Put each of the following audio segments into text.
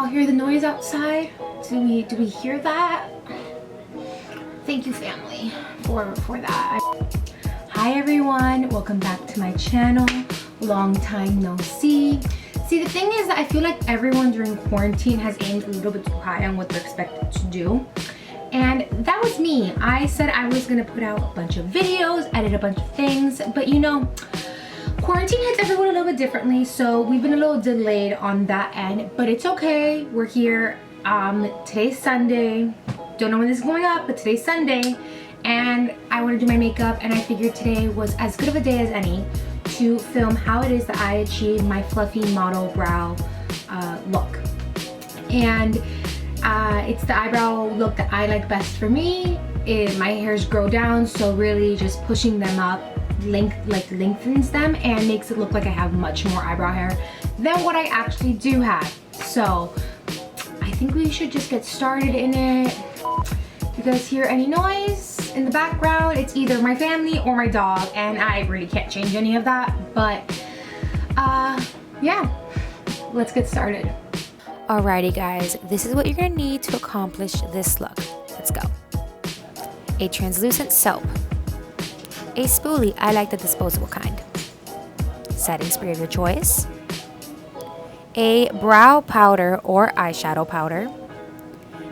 y'all hear the noise outside? Do we hear that? Thank you, family, for that. Hi everyone, welcome back to my channel. Long time no see. See, the thing is that I feel like everyone during quarantine has aimed a little bit too high on what they're expected to do. And that was me. I said I was gonna put out a bunch of videos, edit a bunch of things, but you know, quarantine hits everyone a little bit differently, so we've been a little delayed on that end, but it's okay. We're here. Today's Sunday. Don't know when this is going up, but today's Sunday, and I want to do my makeup, and I figured today was as good of a day as any to film how it is that I achieve my fluffy model brow look. And it's the eyebrow look that I like best for me. My hairs grow down, so really just pushing them up lengthens them and makes it look like I have much more eyebrow hair than what I actually do have. So I think we should just get started in it. If you guys hear any noise in the background, it's either my family or my dog, and I really can't change any of that. But yeah, let's get started. Alrighty guys, this is what you're gonna need to accomplish this look. Let's go. A translucent soap, a spoolie, I like the disposable kind, setting spray of your choice, a brow powder or eyeshadow powder,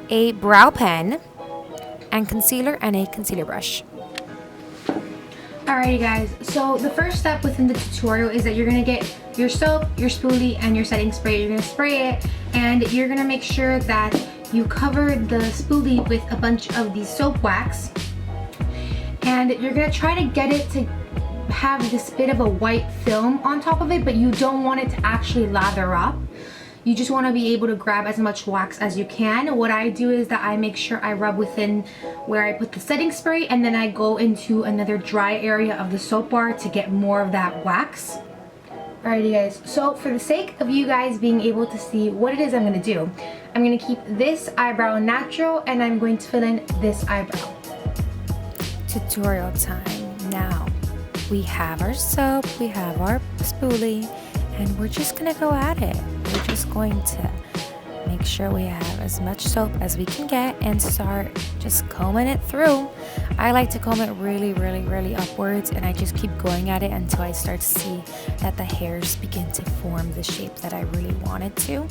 a brow pen, and concealer and a concealer brush. Alrighty guys, so the first step within the tutorial is that you're gonna get your soap, your spoolie, and your setting spray. You're gonna spray it, and you're gonna make sure that you cover the spoolie with a bunch of the soap wax, and you're gonna try to get it to have this bit of a white film on top of it, but you don't want it to actually lather up. You just want to be able to grab as much wax as you can. What I do is that I make sure I rub within where I put the setting spray, and then I go into another dry area of the soap bar to get more of that wax. Alrighty guys, so for the sake of you guys being able to see what it is I'm going to do, I'm going to keep this eyebrow natural, and I'm going to fill in this eyebrow. Tutorial time. Now we have our soap, we have our spoolie, and we're just gonna go at it. We're just going to make sure we have as much soap as we can get and start just combing it through. I like to comb it really upwards, and I just keep going at it until I start to see that the hairs begin to form the shape that I really want it to.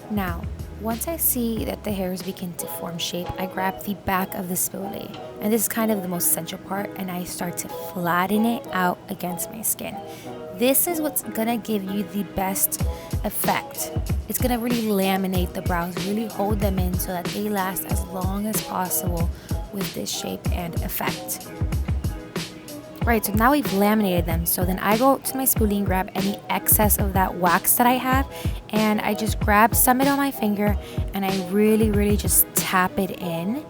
Now, once I see that the hairs begin to form shape, I grab the back of the spoolie, and this is kind of the most essential part, and I start to flatten it out against my skin. This is what's gonna give you the best effect. It's gonna really laminate the brows, really hold them in so that they last as long as possible with this shape and effect. Right, so now we've laminated them, so then I go to my spoolie and grab any excess of that wax that I have, and I just grab some of it on my finger, and I really just tap it in,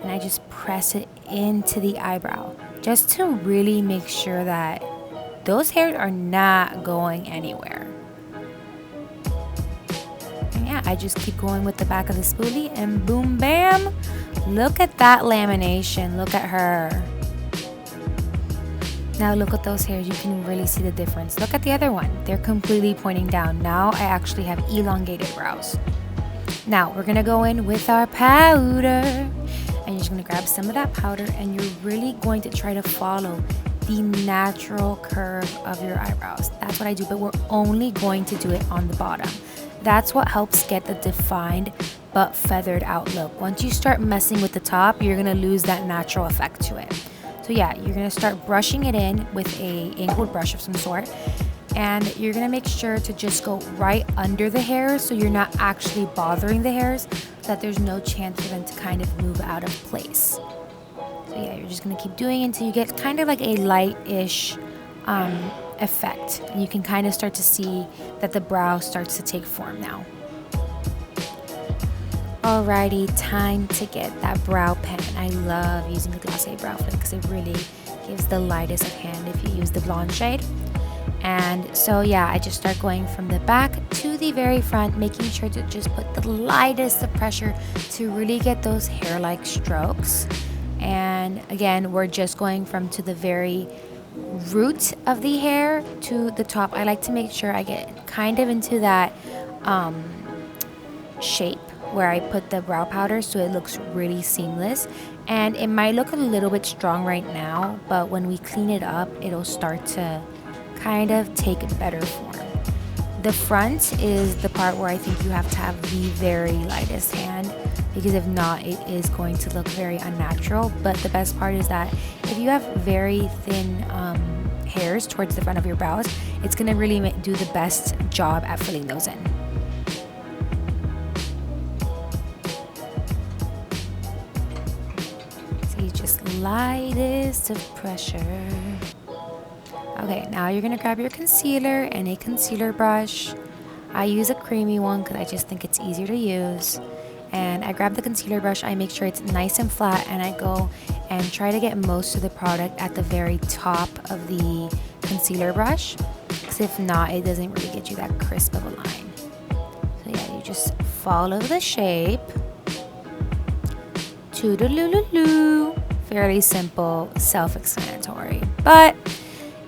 and I just press it into the eyebrow, just to really make sure that those hairs are not going anywhere. And yeah, I just keep going with the back of the spoolie, and boom, bam! Look at that lamination, look at her. Now look at those hairs, you can really see the difference. Look at the other one, they're completely pointing down. Now I actually have elongated brows. Now we're gonna go in with our powder, and you're just gonna grab some of that powder, and you're really going to try to follow the natural curve of your eyebrows. That's what I do, but we're only going to do it on the bottom. That's what helps get the defined but feathered out look. Once you start messing with the top, you're gonna lose that natural effect to it. So yeah, you're gonna start brushing it in with a angled brush of some sort, and you're gonna make sure to just go right under the hairs so you're not actually bothering the hairs, so that there's no chance for them to kind of move out of place. So yeah, you're just gonna keep doing it until you get kind of like a light-ish effect, and you can kind of start to see that the brow starts to take form now. Alrighty, time to get that brow pen. I love using the Glossier Brow Flick because it really gives the lightest of hand if you use the blonde shade. And so yeah, I just start going from the back to the very front, making sure to just put the lightest of pressure to really get those hair-like strokes. And again, we're just going from to the very root of the hair to the top. I like to make sure I get kind of into that shape where I put the brow powder so it looks really seamless. And it might look a little bit strong right now, but when we clean it up, it'll start to kind of take a better form. The front is the part where I think you have to have the very lightest hand, because if not, it is going to look very unnatural. But the best part is that if you have very thin hairs towards the front of your brows, it's going to really do the best job at filling those in. See, just lightest of pressure. Okay, now you're gonna grab your concealer and a concealer brush. I use a creamy one because I just think it's easier to use. And I grab the concealer brush, I make sure it's nice and flat, and I go and try to get most of the product at the very top of the concealer brush, because if not, it doesn't really get you that crisp of a line. So yeah, you just follow the shape. Toodaloo. Fairly simple, self-explanatory. But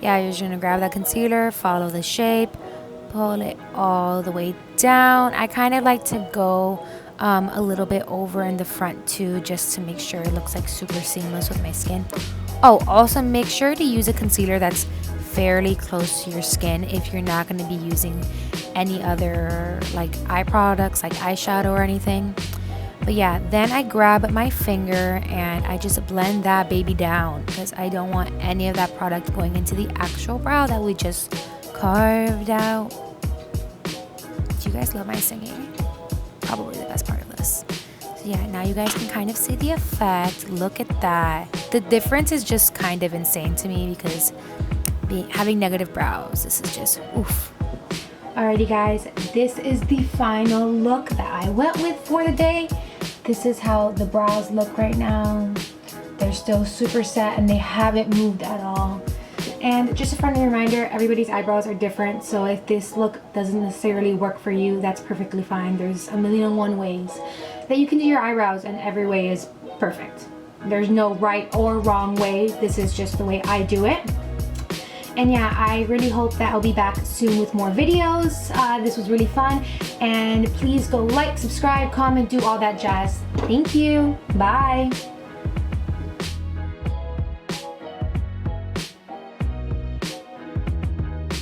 yeah, you're just gonna grab that concealer, follow the shape, pull it all the way down. I kind of like to go a little bit over in the front too, just to make sure it looks like super seamless with my skin. Oh, also make sure to use a concealer that's fairly close to your skin if you're not going to be using any other like eye products like eyeshadow or anything. But yeah, then I grab my finger and I just blend that baby down, because I don't want any of that product going into the actual brow that we just carved out. Do you guys love my singing? Probably the best part of this. So yeah, now you guys can kind of see the effect. Look at that. The difference is just kind of insane to me, because having negative brows, this is just oof. Alrighty guys, this is the final look that I went with for the day. This is how the brows look right now. They're still super set and they haven't moved at all. And just a friendly reminder, everybody's eyebrows are different, so if this look doesn't necessarily work for you, that's perfectly fine. There's a million and one ways that you can do your eyebrows, and every way is perfect. There's no right or wrong way. This is just the way I do it. And yeah, I really hope that I'll be back soon with more videos. This was really fun. And please go like, subscribe, comment, do all that jazz. Thank you. Bye.